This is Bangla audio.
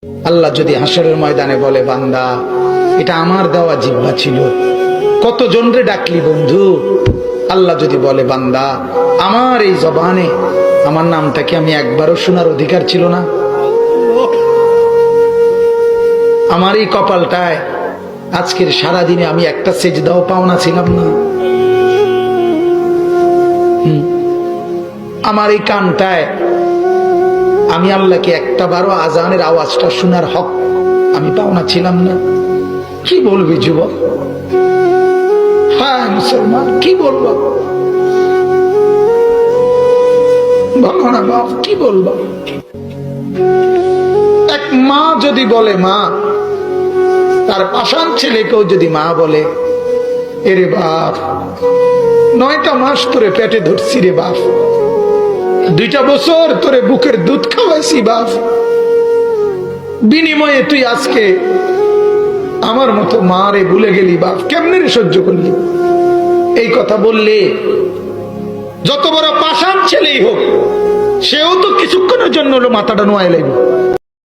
আল্লাহ যদি হাসরের ময়দানে বলে, বান্দা এটা আমার দেওয়া জিহ্বা ছিল, কতজন রে ডাকলি বন্ধু। আল্লাহ যদি বলে, বান্দা আমার এই জবানে আমার নামটা কি আমি একবারও শোনার অধিকার ছিল না? আমার এই কপালটায় আজকের সারাদিনে আমি একটা সেজদাও পাওনা ছিলাম না? আমার এই কানটায় আমি আল্লাহকে একটা বারো আজানের আওয়াজটা শোনার হক আমি পাওনা ছিলাম না? কি বলবি যুবক? হ্যাঁ মুসলমান, কি বলবো? বলো না বাপ, কি বলবো? এক মা যদি বলে, মা তার পাষাণ ছেলেকেও যদি মা বলে, এরে বাপ 9টা মাস তোরে পেটে ধরছি রে বাপ, 2টা বছর তোরে বুকের দুধ খাওয়াইছি বাপ, বিনিময়ে তুই আজকে আমার মতো মা রে ভুলে গেলি বাপ, কেমনে রে সহ্য করলি? এই কথা বললে যত বড় পাষাণ ছেলেই হোক, সেও তো কিছুক্ষণের জন্য মাথাটা নোয়াই লাগবে।